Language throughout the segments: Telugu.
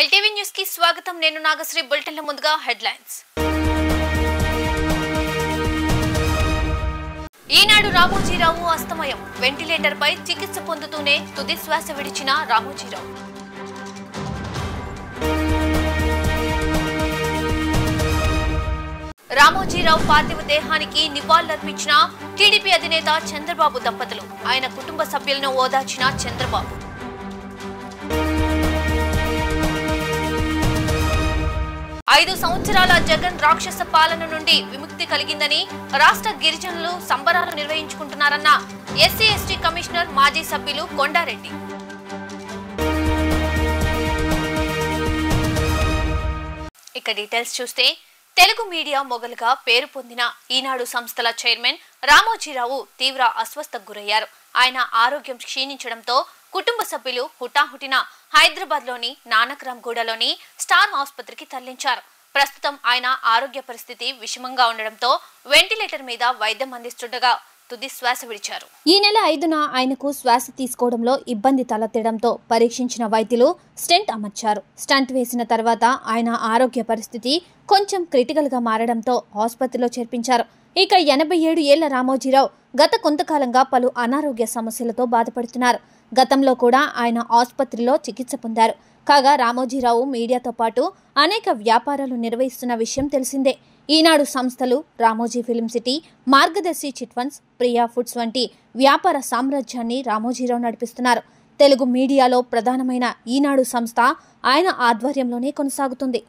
ఎల్టీవీ న్యూస్ కి స్వాగతం. నేను నాగశ్రీ. బులెటిన్ లో ముందుగా హెడ్లైన్స్. ఈనాడు రామోజీరావు అస్తమయం. వెంటిలేటర్ పై చికిత్స పొందుతూనే తుది శ్వాస విడిచిన రామోజీరావు. రామోజీరావు పార్థివ దేహానికి నివాళులర్పించిన టీడీపీ అధినేత చంద్రబాబు దంపతులు. ఆయన కుటుంబ సభ్యులను ఓదార్చిన చంద్రబాబు. ఐదు సంవత్సరాల జగన్ రాక్షస పాలన నుండి విముక్తి కలిగిందని రాష్ట్ర గిరిజనులు సంబరాలు నిర్వహించుకుంటున్నారన్న ఎస్సీ ఎస్టీ కమిషనర్ మాజీ సభ్యులు కొండారెడ్డి. ఇక డీటెయిల్స్ చూస్తే, తెలుగు మీడియా మొగలుగా పేరు పొందిన ఈనాడు సంస్థల చైర్మన్ రామోజీరావు తీవ్ర అస్వస్థకు గురయ్యారు. ఆయన ఆరోగ్యం క్షీణించడంతో కుటుంబ సభ్యులు హుటాహుటిన హైదరాబాద్ లోని నానక్రామ్గూడలోని స్టార్ ఆసుపత్రికి తరలించారు. ప్రస్తుతం ఆయన ఆరోగ్య పరిస్థితి విషమంగా ఉండడంతో వెంటిలేటర్ మీద వైద్యం అందిస్తుండగా తుది శ్వాస విడిచారు. ఈ నెల 5న ఆయనకు శ్వాస తీసుకోవడంలో ఇబ్బంది తలెత్తడంతో పరీక్షించిన వైద్యులు స్టెంట్ అమర్చారు. స్టంట్ వేసిన తర్వాత ఆయన ఆరోగ్య పరిస్థితి కొంచెం క్రిటికల్ గా మారడంతో ఆసుపత్రిలో చేర్పించారు. ఇక 87 ఏళ్ల రామోజీరావు గత కొంతకాలంగా పలు అనారోగ్య సమస్యలతో బాధపడుతున్నారు. గతంలో కూడా ఆయన ఆసుపత్రిలో చికిత్స పొందారు. కాగా రామోజీరావు మీడియాతో పాటు అనేక వ్యాపారాలు నిర్వహిస్తున్న విషయం తెలిసిందే. ఈనాడు సంస్థలు, రామోజీ ఫిల్మ్ సిటీ, మార్గదర్శి చిట్ ఫండ్స్, ప్రియా ఫుడ్స్ వంటి వ్యాపార సామ్రాజ్యాన్ని రామోజీరావు నడిపిస్తున్నారు. తెలుగు మీడియాలో ప్రధానమైన ఈనాడు సంస్థ ఆయన ఆధ్వర్యంలోనే కొనసాగుతుంది.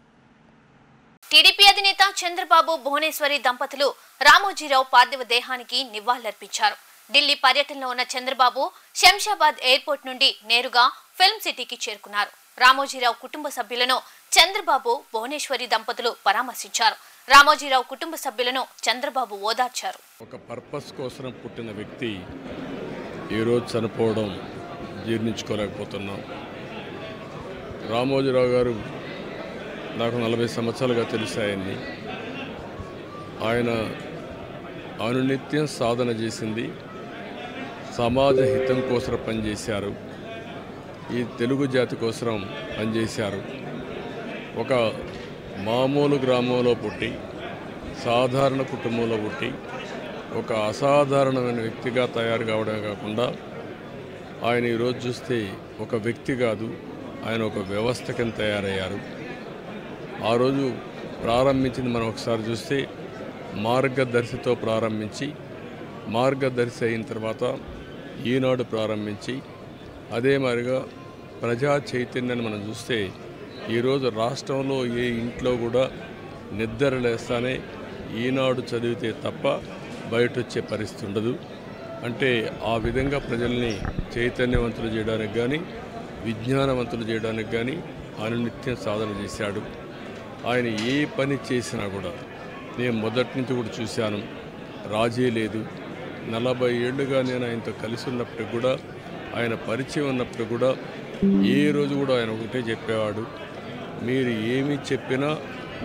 టీడీపీ అధినేత చంద్రబాబు, భువనేశ్వరి దంపతులు రామోజీరావు పార్థివ దేహానికి నివాళులర్పించారు. ఢిల్లీ పర్యటనలో ఉన్న చంద్రబాబు శంషాబాద్ ఎయిర్పోర్ట్ నుండి నేరుగా ఫిల్మ్ సిటీకి చేరుకున్నారు. రామోజీరావు కుటుంబ సభ్యులను చంద్రబాబు, భువనేశ్వరి దంపతులు పరామర్శించారు. రామోజీరావు కుటుంబ సభ్యులను చంద్రబాబు ఓదార్చారు. ఒక పర్పస్ కోసం పుట్టిన వ్యక్తి ఈరోజు చనిపోవడం జీర్ణించుకోలేకపోతున్నాం. రామోజీరావు గారు నాకు 40 సంవత్సరాలుగా తెలిసాయని. ఆయన అనునిత్యం సాధన చేసింది, సమాజ హితం కోసం పనిచేశారు, ఈ తెలుగు జాతి కోసం పనిచేశారు. ఒక మామూలు గ్రామంలో పుట్టి, సాధారణ కుటుంబంలో పుట్టి, ఒక అసాధారణమైన వ్యక్తిగా తయారు కావడమే కాకుండా ఆయన ఈరోజు చూస్తే ఒక వ్యక్తి కాదు, ఆయన ఒక వ్యవస్థ కింద తయారయ్యారు. ఆ రోజు ప్రారంభించింది మనం ఒకసారి చూస్తే మార్గదర్శితో ప్రారంభించి, మార్గదర్శి అయిన తర్వాత ఈనాడు ప్రారంభించి, అదే మాదిరిగా ప్రజా చైతన్యాన్ని మనం చూస్తే ఈరోజు రాష్ట్రంలో ఏ ఇంట్లో కూడా నిద్ర లేస్తానే ఈనాడు చదివితే తప్ప బయట వచ్చే పరిస్థితి ఉండదు. అంటే ఆ విధంగా ప్రజల్ని చైతన్యవంతులు చేయడానికి కానీ, విజ్ఞానవంతులు చేయడానికి కానీ అనునిత్యం సాధన చేశాడు. ఆయన ఏ పని చేసినా కూడా నేను మొదటి నుంచి కూడా చూశాను, రాజీ లేదు. 40 ఏళ్లుగా నేను ఆయనతో కలిసి ఉన్నప్పుడు కూడా, ఆయన పరిచయం ఉన్నప్పుడు కూడా ఏ రోజు కూడా ఆయన ఒకటే చెప్పేవాడు, మీరు ఏమి చెప్పినా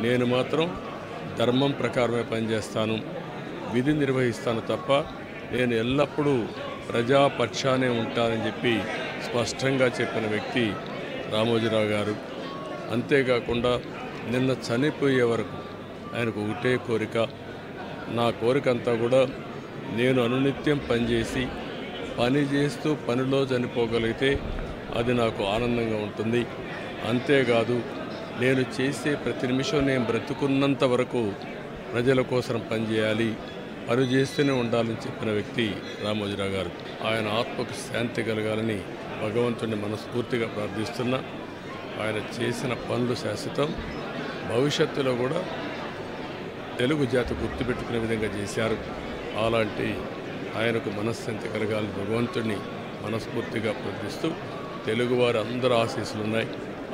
నేను మాత్రం ధర్మం ప్రకారమే పనిచేస్తాను, విధి నిర్వహిస్తాను తప్ప నేను ఎల్లప్పుడూ ప్రజాపక్షానే ఉంటానని చెప్పి స్పష్టంగా చెప్పిన వ్యక్తి రామోజీరావు గారు. అంతేకాకుండా నిన్న చనిపోయే వరకు ఆయనకు ఒకటే కోరిక, నా కోరిక అంతా కూడా నేను అనునిత్యం పనిచేసి, పని చేస్తూ పనిలో చనిపోగలిగితే అది నాకు ఆనందంగా ఉంటుంది. అంతేకాదు, నేను చేసే ప్రతి నిమిషం నేను బ్రతుకున్నంత వరకు ప్రజల కోసం పనిచేయాలి, పని చేస్తూనే ఉండాలని చెప్పిన వ్యక్తి రామోజీరావు గారు. ఆయన ఆత్మకు శాంతి కలగాలని భగవంతుడిని మనస్ఫూర్తిగా ప్రార్థిస్తున్నా. ఆయన చేసిన పనులు శాశ్వతం, భవిష్యత్తులో కూడా తెలుగు జాతి గుర్తుపెట్టుకునే విధంగా చేశారు. అలాంటి ఆయనకు మనశ్శాంతి కలగాలని భగవంతుడిని మనస్ఫూర్తిగా ప్రార్థిస్తూ, తెలుగువారి అందరూ ఆశీస్సులు ఉన్నాయి,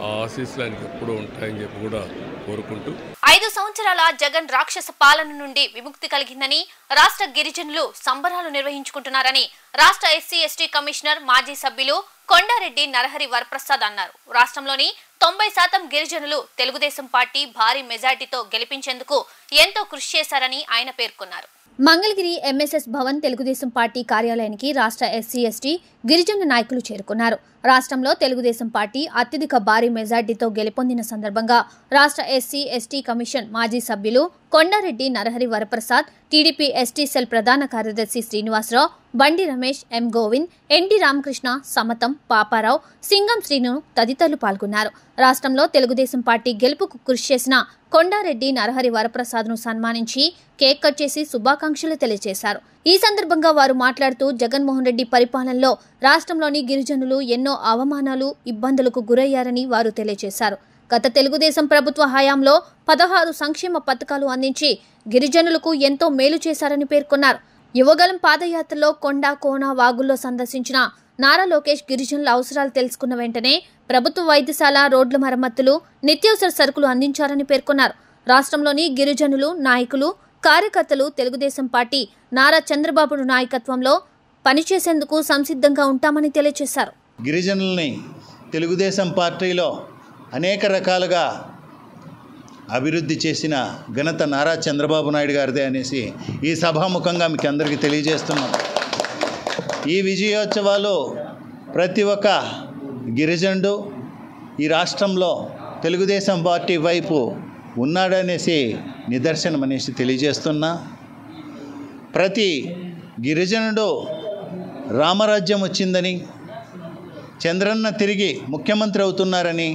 ఆ ఆశీస్సులు ఆయనకు ఎప్పుడూ ఉంటాయని చెప్పి కూడా కోరుకుంటూ, 5 సంవత్సరాల జగన్ రాక్షస పాలన నుండి విముక్తి కలిగిందని రాష్ట్ర గిరిజనులు సంబరాలు నిర్వహించుకుంటున్నారని రాష్ట్ర ఎస్సీ ఎస్టీ కమిషనర్ మాజీ సభ్యులు కొండారెడ్డి నరహరి వరప్రసాద్ అన్నారు. రాష్ట్రంలోని 90% గిరిజనులు తెలుగుదేశం పార్టీ భారీ మెజార్టీతో గెలిపించేందుకు ఎంతో కృషి చేశారని ఆయన పేర్కొన్నారు. మంగళగిరి ఎంఎస్ఎస్ భవన్ తెలుగుదేశం పార్టీ కార్యాలయానికి రాష్ట్ర ఎస్సీ ఎస్టీ గిరిజన నాయకులు చేరుకున్నారు. రాష్ట్రంలో తెలుగుదేశం పార్టీ అత్యధిక భారీ మెజార్టీతో గెలుపొందిన సందర్భంగా రాష్ట్ర ఎస్సీ ఎస్టీ కమిషన్ మాజీ సభ్యులు Kondareddy Narahari Varaprasad, TDP ST cell ప్రధాన కార్యదర్శి శ్రీనివాసరావు, బండి రమేష్, ఎం గోవింద్, ఎన్టీ రామకృష్ణ, సమతం, పాపారావు, సింగం శ్రీను తదితరులు పాల్గొన్నారు. రాష్ట్రంలో తెలుగుదేశం పార్టీ గెలుపుకు కృషి చేసిన కొండారెడ్డి నరహరి వరప్రసాద్ను సన్మానించి కేక్ కట్ చేసి శుభాకాంక్షలు తెలియజేశారు. ఈ సందర్భంగా వారు మాట్లాడుతూ జగన్మోహన్ రెడ్డి పరిపాలనలో రాష్ట్రంలోని గిరిజనులు ఎన్నో అవమానాలు, ఇబ్బందులకు గురయ్యారని వారు తెలియజేశారు. గత తెలుగుదేశం ప్రభుత్వ హయాంలో 16 సంక్షేమ పథకాలు అందించి గిరిజనులకు ఎంతో మేలు చేశారని పేర్కొన్నారు. యువగలం పాదయాత్రలో కొండ, కోన, వాగుల్లో సందర్శించిన నారా లోకేష్ గిరిజనుల అవసరాలు తెలుసుకున్న వెంటనే ప్రభుత్వ వైద్యశాల, రోడ్ల మరమ్మతులు, నిత్యావసర సరుకులు అందించారని పేర్కొన్నారు. రాష్ట్రంలోని గిరిజనులు, నాయకులు, కార్యకర్తలు తెలుగుదేశం పార్టీ నారా చంద్రబాబు నాయకత్వంలో పనిచేసేందుకు సంసిద్ధంగా ఉంటామని తెలియజేశారు. గిరిజనుల్ని తెలుగుదేశం పార్టీలో అనేక రకాలుగా అభివృద్ధి చేసిన ఘనత నారా చంద్రబాబు నాయుడు గారిదే అనేసి ఈ సభాముఖంగా మీకు అందరికీ తెలియజేస్తున్నాం. ఈ విజయోత్సవాలు ప్రతి ఒక్క గిరిజనుడు ఈ రాష్ట్రంలో తెలుగుదేశం పార్టీ వైపు ఉన్నాడనేసి నిదర్శనం అనేసి తెలియజేస్తున్నా. ప్రతి గిరిజనుడు రామరాజ్యం వచ్చిందని, చంద్రన్న తిరిగి ముఖ్యమంత్రి అవుతున్నారని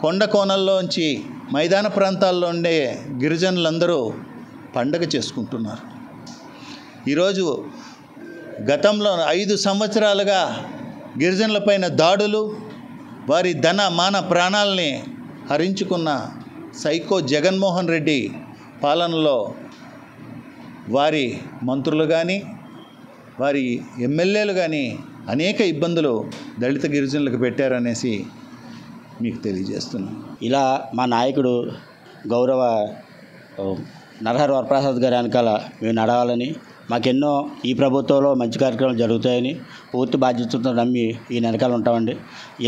కొండ కోనల్లోంచి మైదాన ప్రాంతాల్లో ఉండే గిరిజనులందరూ పండగ చేసుకుంటున్నారు. ఈరోజు గతంలో 5 సంవత్సరాలుగా గిరిజనులపైన దాడులు, వారి ధన మాన ప్రాణాలని హరించుకున్న సైకో జగన్మోహన్ రెడ్డి పాలనలో వారి మంత్రులు కానీ, వారి ఎమ్మెల్యేలు కానీ అనేక ఇబ్బందులు దళిత గిరిజనులకు పెట్టారనేసి మీకు తెలియజేస్తున్నాను. ఇలా మా నాయకుడు గౌరవ నరహరి వరప్రసాద్ గారి వెనకాల మేము నడవాలని, మాకెన్నో ఈ ప్రభుత్వంలో మంచి కార్యక్రమాలు జరుగుతాయని పూర్తి బాధ్యతతో నమ్మి ఈ వెనకాల ఉంటామండి.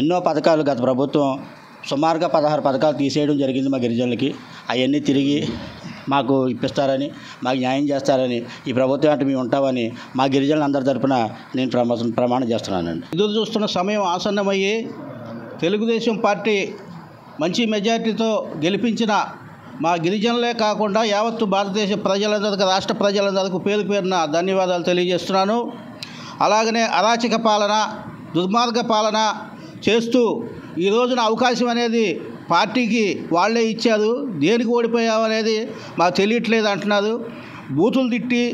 ఎన్నో పథకాలు గత ప్రభుత్వం సుమారుగా 16 పథకాలు తీసేయడం జరిగింది మా గిరిజనులకి. అవన్నీ తిరిగి మాకు ఇప్పిస్తారని, మాకు న్యాయం చేస్తారని, ఈ ప్రభుత్వం అంటే మేము ఉంటామని మా గిరిజనులందరి తరపున నేను ప్రమాణం చేస్తున్నానండి. ఎదురు చూస్తున్న సమయం ఆసన్నమయ్యి తెలుగుదేశం పార్టీ మంచి మెజార్టీతో గెలిపించిన మా గిరిజనులే కాకుండా యావత్తు భారతదేశ ప్రజలందరికీ, రాష్ట్ర ప్రజలందరికీ పేరు పేరున ధన్యవాదాలు తెలియజేస్తున్నాను. అలాగనే అరాచక పాలన, దుర్మార్గ పాలన చేస్తూ ఈ రోజున అవకాశం అనేది పార్టీకి వాళ్ళే ఇచ్చారు. దేనికి ఓడిపోయామనేది మాకు తెలియట్లేదు అంటున్నారు. బూతులు తిట్టి,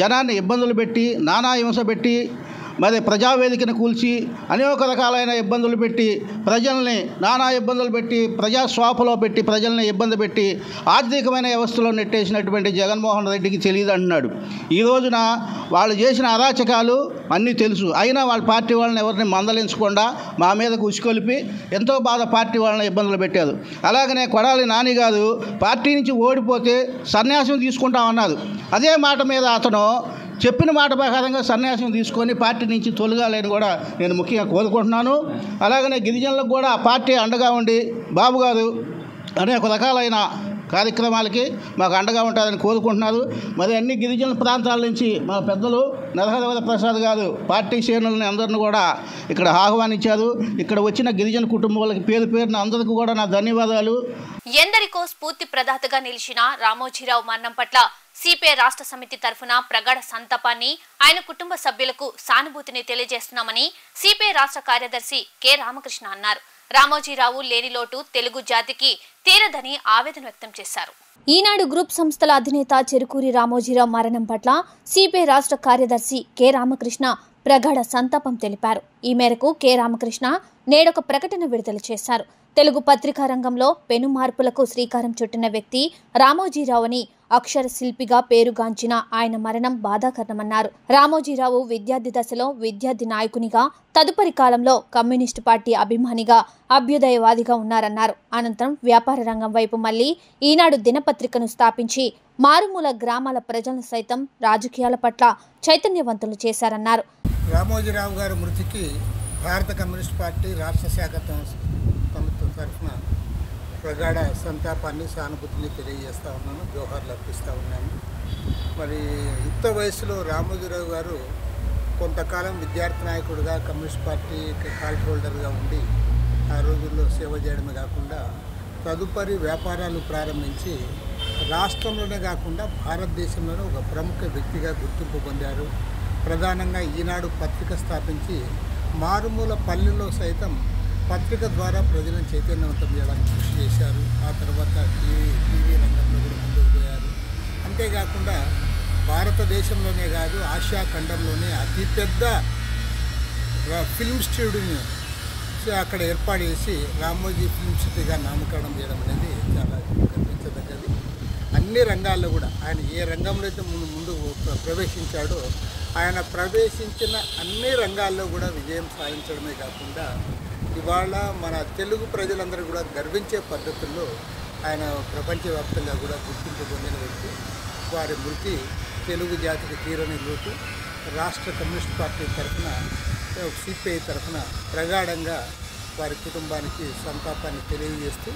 జనాన్ని ఇబ్బందులు పెట్టి, నానా హింస పెట్టి, మరి ప్రజావేదికను కూల్చి అనేక రకాలైన ఇబ్బందులు పెట్టి, ప్రజల్ని నానా ఇబ్బందులు పెట్టి, ప్రజాస్వాపలో పెట్టి, ప్రజల్ని ఇబ్బంది పెట్టి, ఆర్థికమైన వ్యవస్థలో నెట్టేసినటువంటి జగన్మోహన్ రెడ్డికి తెలియదు అంటున్నాడు. ఈ రోజున వాళ్ళు చేసిన అరాచకాలు అన్నీ తెలుసు. అయినా వాళ్ళ పార్టీ వాళ్ళని ఎవరిని మందలించకుండా మా మీదకు ఉసుకొలిపి ఎంతో బాధ పార్టీ వాళ్ళని ఇబ్బందులు పెట్టారు. అలాగనే కొడాలి నాని గారు పార్టీ నుంచి ఓడిపోతే సన్యాసం తీసుకుంటామన్నారు. అదే మాట మీద అతను చెప్పిన మాట ప్రకారంగా సన్యాసం తీసుకొని పార్టీ నుంచి తొలగాలని కూడా నేను ముఖ్యంగా కోరుకుంటున్నాను. అలాగనే గిరిజనులకు కూడా పార్టీ అండగా ఉండి బాబు గారు అనేక రకాలైన కార్యక్రమాలకి మాకు అండగా ఉంటారని కోరుకుంటున్నారు. మరి అన్ని గిరిజన ప్రాంతాల నుంచి మా పెద్దలు నరహరి వరప్రసాద్ గారు పార్టీ శ్రేణులని అందరిని కూడా ఇక్కడ ఆహ్వానించారు. ఇక్కడ వచ్చిన గిరిజన కుటుంబాలకి పేరు పేరున అందరికీ కూడా నా ధన్యవాదాలు. ఎందరికో స్ఫూర్తి ప్రదాతగా నిలిచిన రామోజీరావు మరణం పట్ల సిపిఐ రాష్ట్ర సమితి తరఫున ప్రగాఢ సంతాపాన్ని, ఆయన కుటుంబ సభ్యులకు సానుభూతిని తెలియజేస్తున్నామని సిపిఐ రాష్ట్ర కార్యదర్శి కె రామకృష్ణ అన్నారు. రామోజీరావు లేని లోటు తెలుగు జాతికి తీరదని ఆవేదన వ్యక్తం చేశారు. ఈనాడు గ్రూప్ సంస్థల అధినేత చెరుకూరి రామోజీరావు మరణం పట్ల సిపిఐ రాష్ట్ర కార్యదర్శి కె రామకృష్ణ ప్రగాఢ సంతాపం తెలిపారు. ఈ మేరకు కె రామకృష్ణ నేడొక ప్రకటన విడుదల చేశారు. తెలుగు పత్రికా రంగంలో పెను మార్పులకు శ్రీకారం చుట్టిన వ్యక్తి రామోజీరావు అని అక్షర శిల్పిగా పేరుగాంచిన ఆయన మరణం బాధాకరమన్నారు. రామోజీరావు విద్యార్థి దశలో విద్యార్థి నాయకునిగా, తదుపరి కాలంలో కమ్యూనిస్టు పార్టీ అభిమానిగా, అభ్యుదయవాదిగా ఉన్నారన్నారు. అనంతరం వ్యాపార రంగం వైపు మళ్లీ ఈనాడు దినపత్రికను స్థాపించి మారుమూల గ్రామాల ప్రజలను సైతం రాజకీయాల పట్ల చైతన్యవంతులు చేశారన్నారు. రామోజీరావు గారి మృతికి భారత కమ్యూనిస్ట్ పార్టీ రాష్ట్ర శాఖ తరఫున ప్రగాఢ సంతాపాన్ని, సానుభూతిని తెలియజేస్తూ ఉన్నాను. జోహార్లు అర్పిస్తూ ఉన్నాను. మరి యుక్త వయసులో రామోజీరావు గారు కొంతకాలం విద్యార్థి నాయకుడిగా కమ్యూనిస్ట్ పార్టీ కార్డ్ హోల్డర్గా ఉండి ఆ రోజుల్లో సేవ చేయడమే కాకుండా తదుపరి వ్యాపారాలు ప్రారంభించి రాష్ట్రంలోనే కాకుండా భారతదేశంలోనే ఒక ప్రముఖ వ్యక్తిగా గుర్తింపు పొందారు. ప్రధానంగా ఈనాడు పత్రిక స్థాపించి మారుమూల పల్లెల్లో సైతం పత్రిక ద్వారా ప్రజలను చైతన్యవంతం చేయడానికి కృషి చేశారు. ఆ తర్వాత టీవీ రంగంలో కూడా ముందుకు పోయారు. అంతేకాకుండా భారతదేశంలోనే కాదు ఆసియా ఖండంలోనే అతిపెద్ద ఫిల్మ్ స్టూడియోని అక్కడ ఏర్పాటు చేసి రామోజీ ఫిల్మ్ సిటీగా నామకరణం చేయడం అనేది చాలా గర్వించదగ్గది. అన్ని రంగాల్లో కూడా ఆయన ఏ రంగంలో అయితే ముందు ప్రవేశించాడో ఆయన ప్రవేశించిన అన్ని రంగాల్లో కూడా విజయం సాధించడమే కాకుండా ఇవాళ మన తెలుగు ప్రజలందరూ కూడా గర్వించే పద్ధతుల్లో ఆయన ప్రపంచవ్యాప్తంగా కూడా గుర్తింపు పొందిన వ్యక్తి. వారి మృతి తెలుగు జాతికి తీరని లోటు. రాష్ట్ర కమ్యూనిస్ట్ పార్టీ తరఫున సిపిఐ తరఫున ప్రగాఢంగా వారి కుటుంబానికి సంతాపాన్ని తెలియజేస్తూ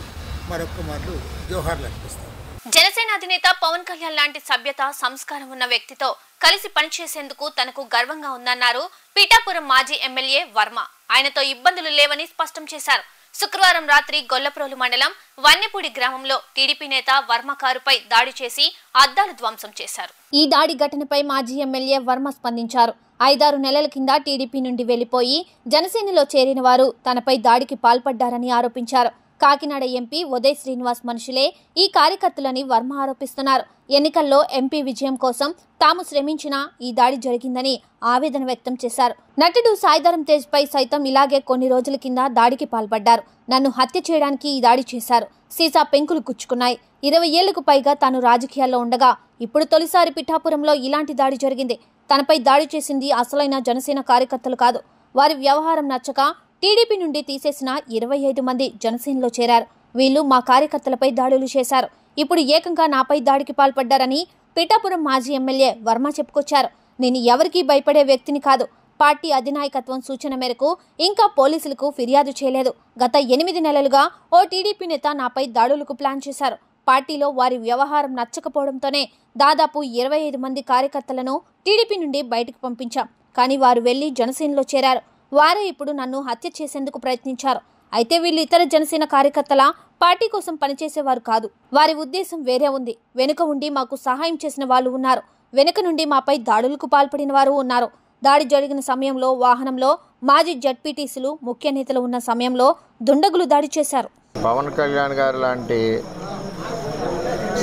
మరొక మార్లు జోహార్లు అర్పిస్తారు. జనసేన అధినేత పవన్ కళ్యాణ్ లాంటి సభ్యత సంస్కారం ఉన్న వ్యక్తితో కలిసి పనిచేసేందుకు తనకు గర్వంగా ఉందన్నారు పిఠాపురం మాజీ ఎమ్మెల్యే వర్మ. ఆయనతో ఇబ్బందులు లేవని స్పష్టం చేశారు. శుక్రవారం రాత్రి గొల్లప్రోలు మండలం వన్నెపూడి గ్రామంలో టీడీపీ నేత వర్మ కారుపై దాడి చేసి అద్దాలు ధ్వంసం చేశారు. ఈ దాడి ఘటనపై మాజీ ఎమ్మెల్యే వర్మ స్పందించారు. 5-6 నెలల కింద టీడీపీ నుండి వెళ్లిపోయి జనసేనలో చేరిన వారు తనపై దాడికి పాల్పడ్డారని ఆరోపించారు. కాకినాడ ఎంపీ ఉదయ్ శ్రీనివాస్ మనుషులే ఈ కార్యకర్తలని వర్మ ఆరోపిస్తున్నారు. ఎన్నికల్లో ఎంపీ విజయం కోసం తాము శ్రమించినా ఈ దాడి జరిగిందని ఆవేదన వ్యక్తం చేశారు. నటుడు సాయిధరం తేజ్ పై సైతం ఇలాగే కొన్ని రోజుల కింద దాడికి పాల్పడ్డారు. నన్ను హత్య చేయడానికి ఈ దాడి చేశారు. సీసా పెంకులు గుచ్చుకున్నాయి. 20 ఏళ్లకు పైగా తాను రాజకీయాల్లో ఉండగా ఇప్పుడు తొలిసారి పిఠాపురంలో ఇలాంటి దాడి జరిగింది. తనపై దాడి చేసింది అసలైన జనసేన కార్యకర్తలు కాదు. వారి వ్యవహారం నచ్చక టీడీపీ నుండి తీసేసిన 25 మంది జనసేనలో చేరారు. వీళ్లు మా కార్యకర్తలపై దాడులు చేశారు. ఇప్పుడు ఏకంగా నాపై దాడికి పాల్పడ్డారని పిఠాపురం మాజీ ఎమ్మెల్యే వర్మ చెప్పుకొచ్చారు. నేను ఎవరికీ భయపడే వ్యక్తిని కాదు. పార్టీ అధినాయకత్వం సూచన మేరకు ఇంకా పోలీసులకు ఫిర్యాదు చేయలేదు. గత 8 నెలలుగా ఓ టీడీపీ నేత నాపై దాడులకు ప్లాన్ చేశారు. పార్టీలో వారి వ్యవహారం నచ్చకపోవడంతోనే దాదాపు 25 మంది కార్యకర్తలను టీడీపీ నుండి బయటకు పంపించాం. కానీ వారు వెళ్లి జనసేనలో చేరారు. వారే ఇప్పుడు నన్ను హత్య చేసేందుకు ప్రయత్నించారు. అయితే వీళ్ళు ఇతర జనసేన కార్యకర్తల పార్టీ కోసం పనిచేసేవారు కాదు. వారి ఉద్దేశం వేరే ఉంది. వెనుక ఉండి మాకు సహాయం చేసిన వాళ్ళు ఉన్నారు. వెనుక నుండి మాపై దాడులకు పాల్పడిన వారు ఉన్నారు. దాడి జరిగిన సమయంలో వాహనంలో మాజీ జడ్పీటీసీలు ముఖ్య నేతలు ఉన్న సమయంలో దుండగులు దాడి చేశారు. పవన్ కళ్యాణ్ గారు లాంటి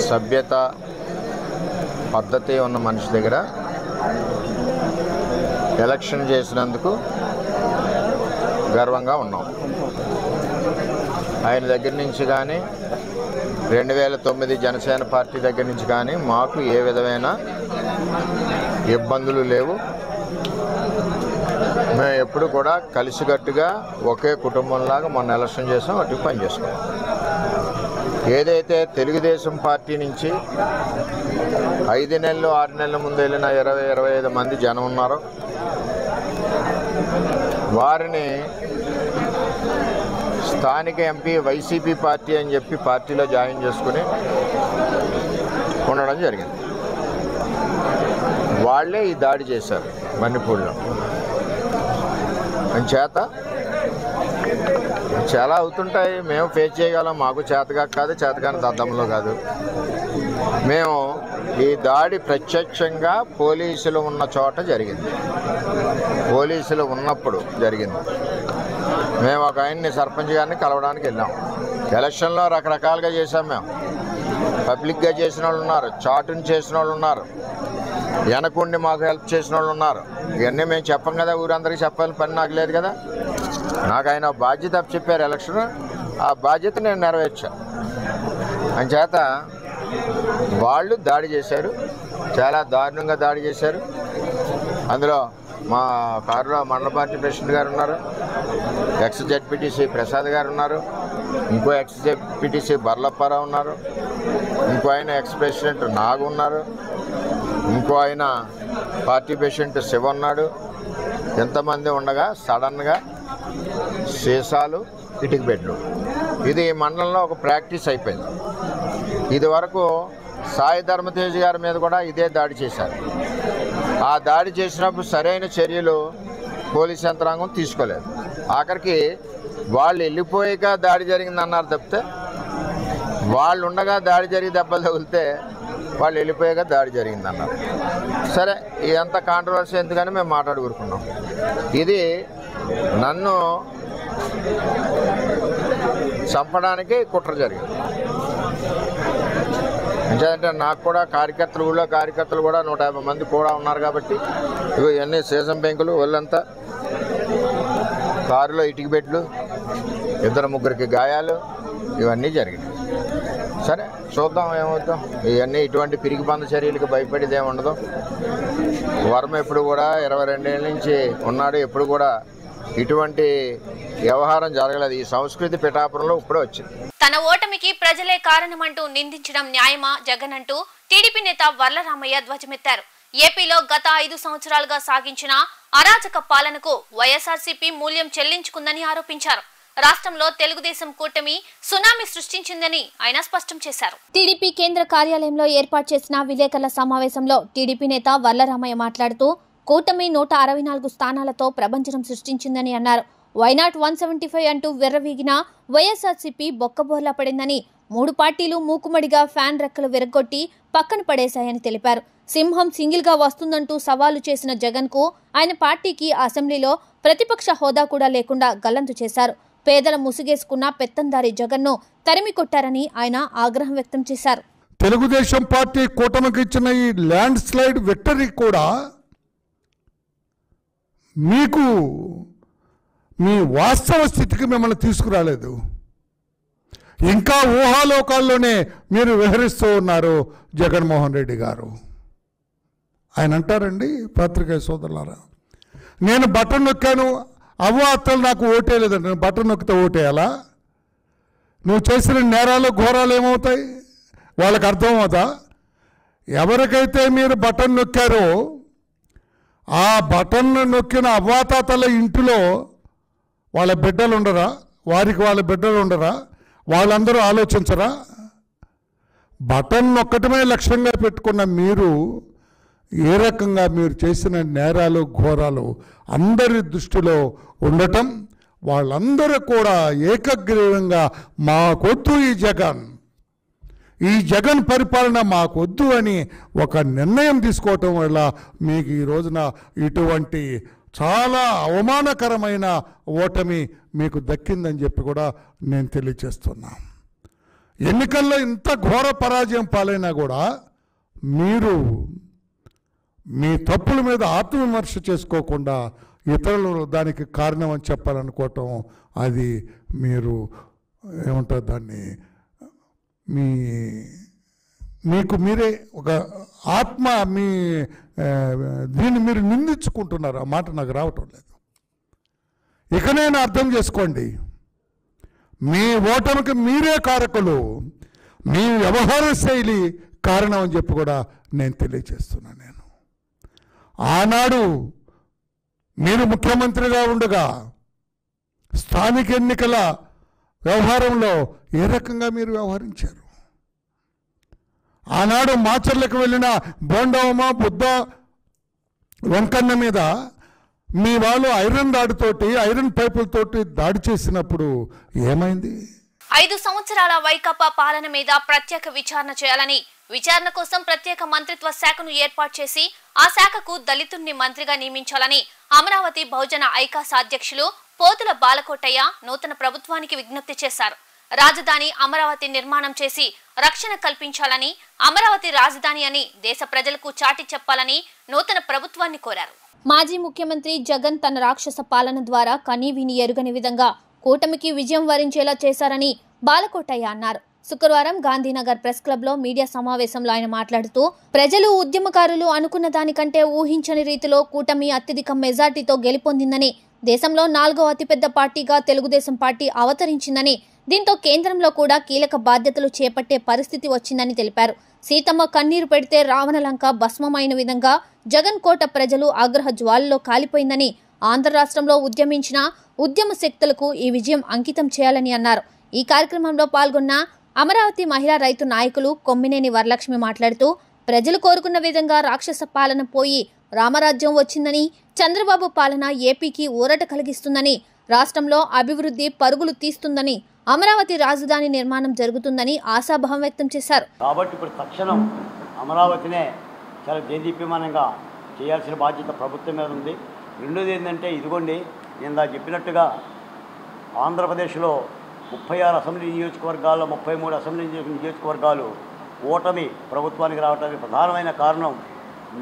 సభ్యత పద్ధతి ఉన్న మనిషి దగ్గర ఎలక్షన్ చేసినందుకు గర్వంగా ఉన్నాం. ఆయన దగ్గర నుంచి కానీ 2009 జనసేన పార్టీ దగ్గర నుంచి కానీ మాకు ఏ విధమైన ఇబ్బందులు లేవు. మేము ఎప్పుడు కూడా కలిసికట్టుగా ఒకే కుటుంబంలాగా మొన్న ఎలక్షన్ చేసాం, అటు పని చేసుకున్నాం. ఏదైతే తెలుగుదేశం పార్టీ నుంచి 5 నెలలు 6 నెలల ముందు వెళ్ళిన 20-25 మంది జనం ఉన్నారో వారిని స్థానిక ఎంపీ వైసీపీ పార్టీ అని చెప్పి పార్టీలో జాయిన్ చేసుకుని ఉండడం జరిగింది. వాళ్ళే ఈ దాడి చేశారు మణిపూర్లో. చేత చాలా అవుతుంటాయి, మేము ఫేస్ చేయగలం. మాకు చేతగా కాదు, చేతగాని దద్దంలో కాదు. మేము ఈ దాడి ప్రత్యక్షంగా పోలీసులు ఉన్న చోట జరిగింది. పోలీసులు ఉన్నప్పుడు జరిగింది. మేము ఒక ఆయన్ని సర్పంచ్ గారిని కలవడానికి వెళ్ళాం. ఎలక్షన్లో రకరకాలుగా చేసాం. మేము పబ్లిక్గా చేసిన వాళ్ళు ఉన్నారు, చాటుని చేసిన వాళ్ళు ఉన్నారు, వెనకుండి మాకు హెల్ప్ చేసిన వాళ్ళు ఉన్నారు. ఇవన్నీ మేము చెప్పం కదా, ఊరందరికీ చెప్పాలని పని నాకు లేదు కదా. నాకు ఆయన బాధ్యత చెప్పారు ఎలక్షన్, ఆ బాధ్యత నేను నెరవేర్చాను. అంచేత వాళ్ళు దాడి చేశారు, చాలా దారుణంగా దాడి చేశారు. అందులో మా కారులో మండల పార్టీ ప్రెసిడెంట్ గారు ఉన్నారు, ఎక్స్ జెడ్పీటీసీ ప్రసాద్ గారు ఉన్నారు, ఇంకో ఎక్స్ జెడ్పీటీసీ బర్లప్పారావు ఉన్నారు, ఇంకో ఆయన ఎక్స్ ప్రెసిడెంట్ నాగు ఉన్నారు, ఇంకో ఆయన పార్టీ ప్రెసిడెంట్ శివ ఉన్నాడు. ఎంతమంది ఉండగా సడన్గా సీసాలు, ఇటుక బెడ్లు, ఇది మండలంలో ఒక ప్రాక్టీస్ అయిపోయింది. ఇది వరకు సాయి ధర్మతేజ్ గారి మీద కూడా ఇదే దాడి చేశారు. ఆ దాడి చేసినప్పుడు సరైన చర్యలు పోలీస్ యంత్రాంగం తీసుకోలేదు. ఆఖరికి వాళ్ళు వెళ్ళిపోయాక దాడి జరిగిందన్నారు తప్పితే వాళ్ళు ఉండగా దాడి జరిగి దెబ్బలు తగిలితే వాళ్ళు వెళ్ళిపోయాక దాడి జరిగిందన్నారు. సరే, ఇదంతా కాంట్రవర్సీ ఎందుకని మేము మాట్లాడుకుంటున్నాం. ఇది నన్ను చంపడానికి కుట్ర జరిగింది. అంటే నాకు కూడా కార్యకర్తలు కూడా 150 మంది కూడా ఉన్నారు కాబట్టి ఇవన్నీ సీసం పెంకులు, ఒళ్ళంతా కారులో ఇటుక బెడ్లు, 2-3 గాయాలు, ఇవన్నీ జరిగినాయి. సరే, చూద్దాం ఏమవుతాం. ఇవన్నీ ఇటువంటి పిరికి బంద చర్యలకు భయపడేది ఏముండదు. వర్మ ఎప్పుడు కూడా 22 ఏళ్ళ నుంచి ఉన్నాడు. ఎప్పుడు కూడా ఇటువంటి వ్యవహారం జరగలేదు. ఈ సంస్కృతి పిఠాపురంలో ఇప్పుడే వచ్చింది. తన ఓటమికి ప్రజలే కారణమంటూ నిందించడం న్యాయమా జగన్ అంటూ టీడీపీ నేత వర్లరామయ్య ధ్వజమెత్తారు. ఏపీలో గత 5 సంవత్సరాలుగా సాగించిన అరాచక పాలనకు వైఎస్ఆర్సీపీ మూల్యం చెల్లించుకుందని ఆరోపించారు. రాష్ట్రంలో తెలుగుదేశం కూటమి సునామీ సృష్టించిందని ఆయన స్పష్టం చేశారు. టీడీపీ కేంద్ర కార్యాలయంలో ఏర్పాటు చేసిన విలేకరుల సమావేశంలో టీడీపీ నేత వర్లరామయ్య మాట్లాడుతూ కూటమి 164 స్థానాలతో ప్రభంజనం సృష్టించిందని అన్నారు. వైనాట్ 175 అంటూ వెర్రవీగిన వైఎస్ఆర్సీపీ బొక్కబోర్లా పడిందని, 3 పార్టీలు మూకుమడిగా ఫ్యాన్ రెక్కలు విరగొట్టి పక్కన పడేశాయని తెలిపారు. సింహం సింగిల్ గా వస్తుందంటూ సవాలు చేసిన జగన్ కు ఆయన పార్టీకి అసెంబ్లీలో ప్రతిపక్ష హోదా కూడా లేకుండా గల్లంతు చేశారు. పేదల ముసుగేసుకున్న పెత్తందారి జగన్ ను తరిమి కొట్టారని ఆయన ఆగ్రహం వ్యక్తం చేశారు. తెలుగుదేశం పార్టీ కూటమికి ఇచ్చిన ఈ ల్యాండ్ స్లైడ్ విక్టరీ కూడా మీకు మీ వాస్తవ స్థితికి మిమ్మల్ని తీసుకురాలేదు. ఇంకా ఊహాలోకాల్లోనే మీరు విహరిస్తూ ఉన్నారు జగన్మోహన్ రెడ్డి గారు. ఆయన అంటారండి, పత్రికా సోదరులారా, నేను బటన్ నొక్కాను, అత్తలు నాకు ఓటేయలేదండి. నేను బటన్ నొక్కితే ఓటేయాలా? నువ్వు చేసిన నేరాలు ఘోరాలు ఏమవుతాయి? వాళ్ళకి అర్థం అవుతా? ఎవరికైతే మీరు బటన్ నొక్కారో ఆ బటన్ నొక్కిన అవ్వాతాతల ఇంటిలో వాళ్ళ బిడ్డలు ఉండరా? వాళ్ళ బిడ్డలు ఉండరా? వాళ్ళందరూ ఆలోచించరా? బటన్ నొక్కటమే లక్ష్యంగా పెట్టుకున్న మీరు ఏ రకంగా మీరు చేసిన నేరాలు ఘోరాలు అందరి దృష్టిలో ఉండటం, వాళ్ళందరూ కూడా ఏకగ్రీవంగా మాకొద్దు ఈ జగన్ పరిపాలన మాకొద్దు అని ఒక నిర్ణయం తీసుకోవటం వల్ల మీకు ఈ రోజున ఇటువంటి చాలా అవమానకరమైన ఓటమి మీకు దక్కిందని చెప్పి కూడా నేను తెలియజేస్తున్నా. ఎన్నికల్లో ఇంత ఘోర పరాజయం పాలైనా కూడా మీరు మీ తప్పుల మీద ఆత్మవిమర్శ చేసుకోకుండా ఇతరులు దానికి కారణం అని చెప్పాలనుకోవటం, అది మీరు ఏమంటారు దాన్ని, మీకు మీరే ఒక ఆత్మ మీ దీన్ని మీరు నిందించుకుంటున్నారు. ఆ మాట నాకు రావటం లేదు. ఇక నేను అర్థం చేసుకోండి, మీ ఓటమికి మీరే కారకులు, మీ వ్యవహార శైలి కారణం అని చెప్పి కూడా నేను తెలియజేస్తున్నాను. నేను ఆనాడు మీరు ముఖ్యమంత్రిగా ఉండగా స్థానిక ఎన్నికల వ్యవహారంలో ఏ రకంగా మీరు వ్యవహరించారు? ఆనాడు మాచర్లకు వెళ్ళిన బోండవమ బుద్ధ వెంకన్న మీద మీ వాళ్ళు ఐరన్ పైపులతోటి దాడి చేసినప్పుడు ఏమైంది? 5 సంవత్సరాల వైకాపా పాలన మీద ప్రత్యేక విచారణ చేయాలని, విచారణ కోసం ప్రత్యేక మంత్రిత్వ శాఖను ఏర్పాటు చేసి ఆ శాఖకు దళితుణ్ణి మంత్రిగా నియమించాలని అమరావతి బహుజన ఐకాస అధ్యక్షులు పోతుల బాలకోటయ్య నూతన ప్రభుత్వానికి విజ్ఞప్తి చేశారు. రాజధాని అమరావతి నిర్మాణం చేసి రక్షణ కల్పించాలని, అమరావతి రాజధాని అని దేశ ప్రజలకు చాటి చెప్పాలని నూతన ప్రభుత్వాన్ని కోరారు. మాజీ ముఖ్యమంత్రి జగన్ తన రాక్షస పాలన ద్వారా కనీవిని ఎరుగని విధంగా కూటమికి విజయం వరించేలా చేశారని బాలకోటయ్య అన్నారు. శుక్రవారం గాంధీనగర్ ప్రెస్ క్లబ్ లో మీడియా సమావేశంలో ఆయన మాట్లాడుతూ, ప్రజలు ఉద్యమకారులు అనుకున్న దానికంటే ఊహించని రీతిలో కూటమి అత్యధిక మెజార్టీతో గెలుపొందిందని, దేశంలో 4వ అతిపెద్ద పార్టీగా తెలుగుదేశం పార్టీ అవతరించిందని, దీంతో కేంద్రంలో కూడా కీలక బాధ్యతలు చేపట్టే పరిస్థితి వచ్చిందని తెలిపారు. సీతమ్మ కన్నీరు పెడితే రావణలంక భస్మమైన విధంగా జగన్ కోట ప్రజలు ఆగ్రహ జ్వాలలో కాలిపోయిందని, ఆంధ్ర రాష్ట్రంలో ఉద్యమించిన ఉద్యమ శక్తులకు ఈ విజయం అంకితం చేయాలని అన్నారు. ఈ కార్యక్రమంలో పాల్గొన్న అమరావతి మహిళా రైతు నాయకులు కొమ్మినేని వరలక్ష్మి మాట్లాడుతూ ప్రజలు కోరుకున్న విధంగా రాక్షస పాలన పోయి రామరాజ్యం వచ్చిందని, చంద్రబాబు పాలన ఏపీకి ఊరట కలిగిస్తుందని, రాష్ట్రంలో అభివృద్ధి పరుగులు తీస్తుందని, అమరావతి రాజధాని నిర్మాణం జరుగుతుందని ఆశాభావం వ్యక్తం చేశారు. కాబట్టి ఇప్పుడు తక్షణం అమరావతినే చాలా దేదీప్యమానంగా చేయాల్సిన బాధ్యత ప్రభుత్వం మీద ఉంది. రెండోది ఏంటంటే ఇదిగోండి, నేను దా చెప్పినట్టుగా ఆంధ్రప్రదేశ్లో 36 అసెంబ్లీ నియోజకవర్గాల్లో 33 అసెంబ్లీ నియోజకవర్గాలు ఓటమి ప్రభుత్వానికి రావడానికి ప్రధానమైన కారణం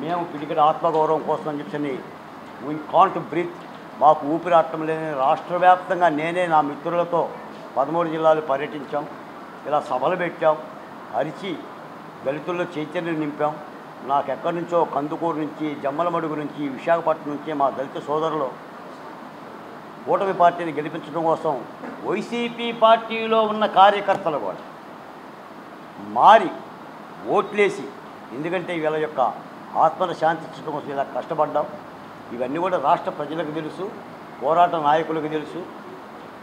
మేము పిడికిన ఆత్మగౌరవం కోసం అని చెప్పి వీ కాంట్ బ్రీత్, మాకు ఊపిరాటం లేని రాష్ట్ర వ్యాప్తంగా నేనే నా మిత్రులతో 13 జిల్లాలు పర్యటించాం. ఇలా సభలు పెట్టాం, అరిచి దళితుల్లో చైతన్యం నింపాం. నాకు ఎక్కడి నుంచో కందుకూరు నుంచి, జమ్మలమడుగు నుంచి, విశాఖపట్నం నుంచి మా దళిత సోదరులు ఓటమి పార్టీని గెలిపించడం కోసం వైసీపీ పార్టీలో ఉన్న కార్యకర్తలు కూడా మారి ఓట్లేసి, ఎందుకంటే వీళ్ళ యొక్క ఆత్మను శాంతించడం కోసం ఇలా కష్టపడ్డాం. ఇవన్నీ కూడా రాష్ట్ర ప్రజలకు తెలుసు, పోరాట నాయకులకు తెలుసు.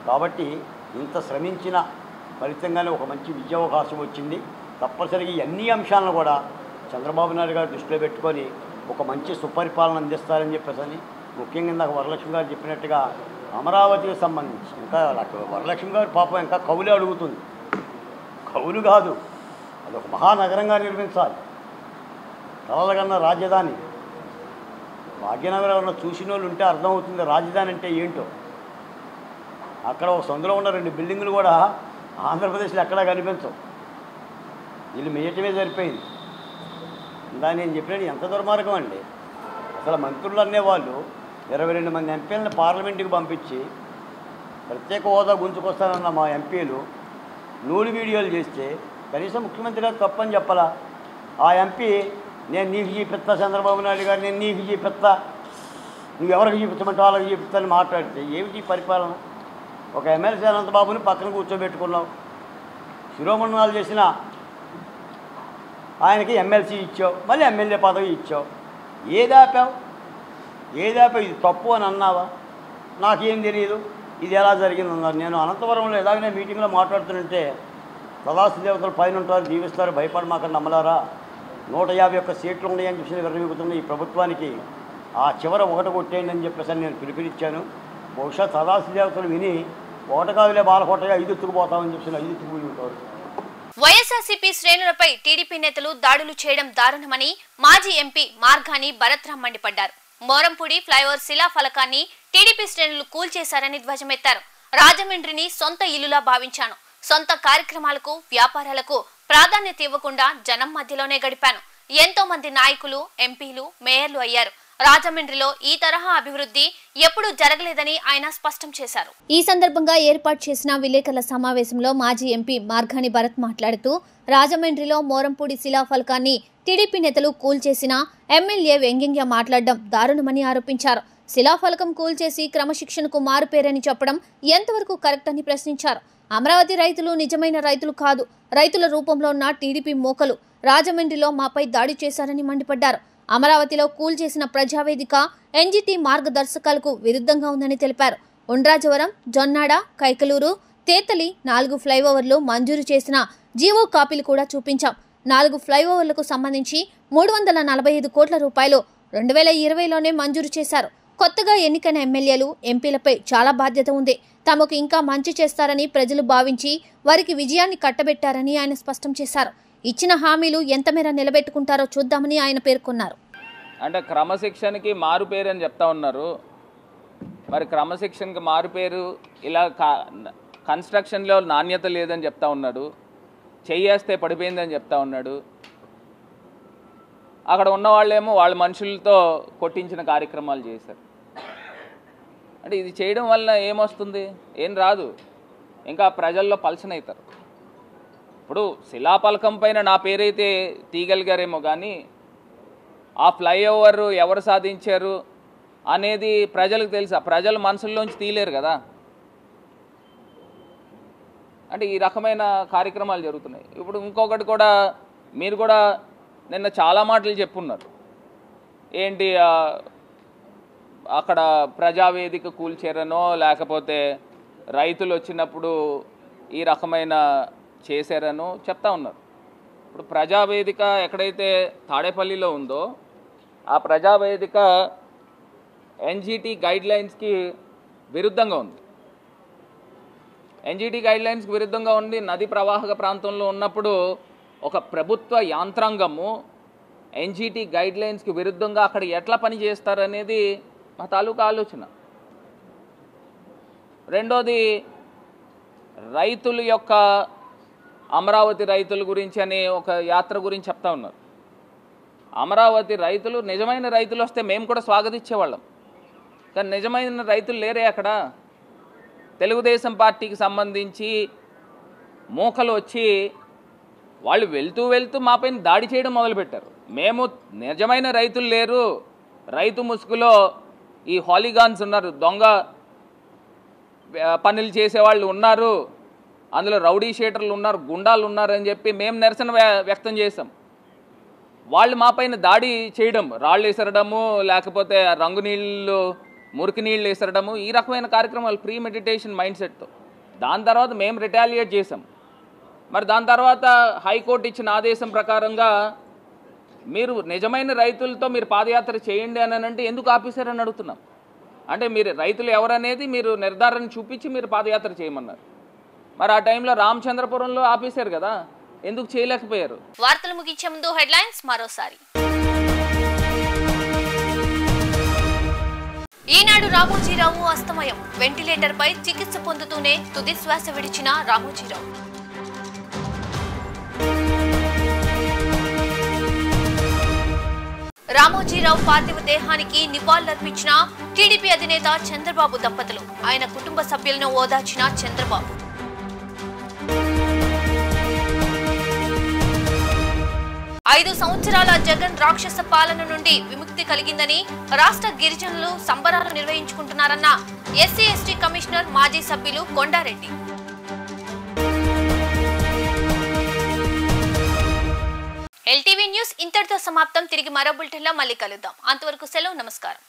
కాబట్టి ఇంత శ్రమించిన ఫలితంగానే ఒక మంచి విజయావకాశం వచ్చింది. తప్పనిసరిగా అన్ని అంశాలను కూడా చంద్రబాబు నాయుడు గారు దృష్టిలో పెట్టుకొని ఒక మంచి సుపరిపాలన అందిస్తారని చెప్పేసి, ముఖ్యంగా ఇందాక వరలక్ష్మి గారు చెప్పినట్టుగా అమరావతికి సంబంధించి ఇంకా వరలక్ష్మి గారు పాపం ఇంకా కవులే అడుగుతుంది. కవులు కాదు, అదొక మహానగరంగా నిర్మించాలి. కలలగన్న రాజధాని. భాగ్యనగరంలో చూసిన వాళ్ళు ఉంటే అర్థమవుతుంది రాజధాని అంటే ఏంటో. అక్కడ ఒక సందులో ఉన్న 2 బిల్డింగులు కూడా ఆంధ్రప్రదేశ్లో ఎక్కడా కనిపించవు. వీళ్ళు మేయటమే సరిపోయింది. దాన్ని నేను చెప్పినట్టు ఎంత దుర్మార్గం అండి. అసలు మంత్రులు అనేవాళ్ళు 22 మంది ఎంపీలను పార్లమెంటుకి పంపించి ప్రత్యేక హోదా గుంజుకొస్తానన్న మా ఎంపీలు నూలు వీడియోలు చేస్తే కనీసం ముఖ్యమంత్రి గారు తప్పని చెప్పాలా. ఆ ఎంపీ నేను నీకు చూపిస్తా, చంద్రబాబు నాయుడు గారు నేను నీకు చూపిస్తా, నువ్వు ఎవరికి చూపించమంటే వాళ్ళకి చూపిస్తానని మాట్లాడితే ఏమిటి పరిపాలన? ఒక ఎమ్మెల్సీ అనంతబాబుని పక్కన కూర్చోబెట్టుకున్నావు. శిరోమణాలు చేసిన ఆయనకి ఎమ్మెల్సీ ఇచ్చావు, మళ్ళీ ఎమ్మెల్యే పదవి ఇచ్చావు. ఏదాపావు? ఇది తప్పు అని అన్నావా? నాకేం తెలియదు, ఇది ఎలా జరిగింది అన్నారు. నేను అనంతపురంలో ఎలాగనే మీటింగ్లో మాట్లాడుతుంటే ప్రవాసి దేవతలు పైన ఉంటారు, జీవిస్తారు, భయపడమాకండి నమ్మలారా, 151 సీట్లు ఉన్నాయని చెప్పి విరమిగుతున్న ఈ ప్రభుత్వానికి ఆ చివర ఒకటి కొట్టేయండి అని చెప్పేసి నేను పిలుపునిచ్చాను. బహుశా సదాశి దేవతలు విని ఒకటి కాదులే బాలకోటగా 5 ఎత్తుకుపోతామని చెప్పి 5 ఎత్తుకుపోయి ఉంటారు. వైఎస్ఆర్సీపీ శ్రేణులపై టీడీపీ నేతలు దాడులు చేయడం దారుణమని మాజీ ఎంపీ మార్గాని భరత్రామ్ మండిపడ్డారు. మోరంపూడి ఫ్లైఓవర్ శిలాఫలకాన్ని టీడీపీ శ్రేణులు కూల్చేశారని ధ్వజమెత్తారు. రాజమండ్రిని సొంత ఇల్లులా భావించాను. సొంత కార్యక్రమాలకు, వ్యాపారాలకు ప్రాధాన్యత ఇవ్వకుండా జనం మధ్యలోనే గడిపాను. ఎంతో మంది నాయకులు, ఎంపీలు, మేయర్లు అయ్యారు. రాజమండ్రిలో ఈ తరహా అభివృద్ధి ఎప్పుడూ జరగలేదని ఆయన స్పష్టం చేశారు. ఈ సందర్భంగా ఏర్పాటు చేసిన విలేకరుల సమావేశంలో మాజీ ఎంపీ మార్గాని భరత్ మాట్లాడుతూ రాజమండ్రిలో మోరంపూడి శిలాఫలకాన్ని టీడీపీ నేతలు కూల్చేసిన ఎమ్మెల్యే వ్యంగ్యంగా మాట్లాడడం దారుణమని ఆరోపించారు. శిలాఫలకం కూల్చేసి క్రమశిక్షణకు మారుపేరని చెప్పడం ఎంతవరకు కరెక్ట్ అని ప్రశ్నించారు. అమరావతి రైతులు నిజమైన రైతులు కాదు, రైతుల రూపంలో ఉన్న టీడీపీ మోకలు రాజమండ్రిలో మాపై దాడి చేశారని మండిపడ్డారు. అమరావతిలో కూల్చేసిన ప్రజావేదిక ఎన్జీటీ మార్గదర్శకాలకు విరుద్ధంగా ఉందని తెలిపారు. ఉండ్రాజవరం, జొన్నాడ, కైకలూరు, తేతలి 4 ఫ్లైఓవర్లు మంజూరు చేసిన జీవో కాపీలు కూడా చూపించాం. 4 ఫ్లైఓవర్లకు సంబంధించి 345 కోట్ల రూపాయలు 2020లోనే మంజూరు చేశారు. కొత్తగా ఎన్నికైన ఎమ్మెల్యేలు, ఎంపీలపై చాలా బాధ్యత ఉంది. తమకు ఇంకా మంచి చేస్తారని ప్రజలు భావించి వారికి విజయాన్ని కట్టబెట్టారని ఆయన స్పష్టం చేశారు. ఇచ్చిన హామీలు ఎంత మేర నిలబెట్టుకుంటారో చూద్దామని ఆయన పేర్కొన్నారు. అంటే క్రమశిక్షణకి మారుపేరు అని చెప్తా ఉన్నారు. మరి క్రమశిక్షణకి మారుపేరు ఇలా కన్స్ట్రక్షన్లో నాణ్యత లేదని చెప్తా ఉన్నాడు. చెయ్యేస్తే పడిపోయిందని చెప్తా ఉన్నాడు. అక్కడ ఉన్న వాళ్ళేమో వాళ్ళ మనుషులతో కొట్టించిన కార్యక్రమాలు చేశారు. అంటే ఇది చేయడం వల్ల ఏమొస్తుంది? ఏం రాదు. ఇంకా ప్రజల్లో పల్సన్ అవుతారు. ఇప్పుడు శిలాపలకం పైన నా పేరైతే తీయగలిగారేమో కానీ ఆ ఫ్లైఓవర్ ఎవరు సాధించారు అనేది ప్రజలకు తెలుసా? ప్రజల మనసుల్లోంచి తీయలేరు కదా. అంటే ఈ రకమైన కార్యక్రమాలు జరుగుతున్నాయి. ఇప్పుడు ఇంకొకటి కూడా మీరు కూడా నిన్న చాలా మాటలు చెప్పున్నారు. ఏంటి అక్కడ ప్రజావేదిక కూల్చేరనో లేకపోతే రైతులు వచ్చినప్పుడు ఈ రకమైన చేశారనో చెప్తా ఉన్నారు. ఇప్పుడు ప్రజావేదిక ఎక్కడైతే తాడేపల్లిలో ఉందో ఆ ప్రజావేదిక ఎన్జిటి గైడ్లైన్స్కి విరుద్ధంగా ఉంది. ఎన్జిటి గైడ్లైన్స్కి విరుద్ధంగా ఉండి నది ప్రవాహక ప్రాంతంలో ఉన్నప్పుడు ఒక ప్రభుత్వ యాంత్రాంగము ఎన్జిటి గైడ్లైన్స్కి విరుద్ధంగా అక్కడ ఎట్లా పని చేస్తారనేది మా తాలూకా ఆలోచన. రెండోది, రైతుల యొక్క అమరావతి రైతుల గురించి అనే ఒక యాత్ర గురించి చెప్తా ఉన్నారు. అమరావతి రైతులు నిజమైన రైతులు వస్తే మేము కూడా స్వాగతించేవాళ్ళం, కానీ నిజమైన రైతులు లేరే అక్కడ. తెలుగుదేశం పార్టీకి సంబంధించి మూకలు వచ్చి వాళ్ళు వెళ్తూ వెళ్తూ మాపైన దాడి చేయడం మొదలుపెట్టారు. మేము నిజమైన రైతులు లేరు, రైతు ముసుగులో ఈ హాలీగాన్స్ ఉన్నారు, దొంగ పనులు చేసేవాళ్ళు ఉన్నారు, అందులో రౌడీ షీటర్లు ఉన్నారు, గుండాలు ఉన్నారు అని చెప్పి మేము నిరసన వ్యక్తం చేసాం. వాళ్ళు మాపైన దాడి చేయడం, రాళ్ళు వేసరడము, లేకపోతే రంగు నీళ్ళు మురికి నీళ్ళు వేసరడము, ఈ రకమైన కార్యక్రమాలు ప్రీ మెడిటేషన్ మైండ్ సెట్తో. దాని తర్వాత మేము రిటాలియేట్ చేసాం. మరి దాని తర్వాత హైకోర్టు ఇచ్చిన ఆదేశం ప్రకారంగా మీరు నిజమైన రైతులతో మీరు పాదయాత్ర చేయండి అని అంటే ఎందుకు ఆపేశారని అడుగుతున్నాం. అంటే మీరు రైతులు ఎవరనేది మీరు నిర్ధారణ చూపించి మీరు పాదయాత్ర చేయమన్నారు. మరి ఆ టైంలో రామచంద్రపురంలో ఆపేశారు కదా, ఎందుకు చేయలేకపోయారు? వార్తలు ముగించే ముందు హెడ్లైన్స్ మరోసారి. ఈనాడు రామోజీరావు అస్తమయం, వెంటిలేటర్ పై చికిత్స పొందుతూనే తుది శ్వాస విడిచిన రామోజీరావు. రామోజీరావు పార్థివ దేహానికి నివాళులర్పించిన టీడీపీ అధినేత చంద్రబాబు దంపతులు, ఆయన కుటుంబ సభ్యులను ఓదార్చిన చంద్రబాబు. 5 సంవత్సరాల జగన్ రాక్షస పాలన నుండి విముక్తి కలిగిందని రాష్ట్ర గిరిజనులు సంబరాలు నిర్వహించుకుంటున్నారన్న ఎస్సీ ఎస్టీ కమిషనర్ మాజీ సభ్యులు కొండారెడ్డి. ఎల్టీవీ న్యూస్ ఇంతటితో సమాప్తం. తిరిగి మరో బులెటిన్లో మళ్ళీ కలుద్దాం. అంతవరకు సెలవు, నమస్కారం.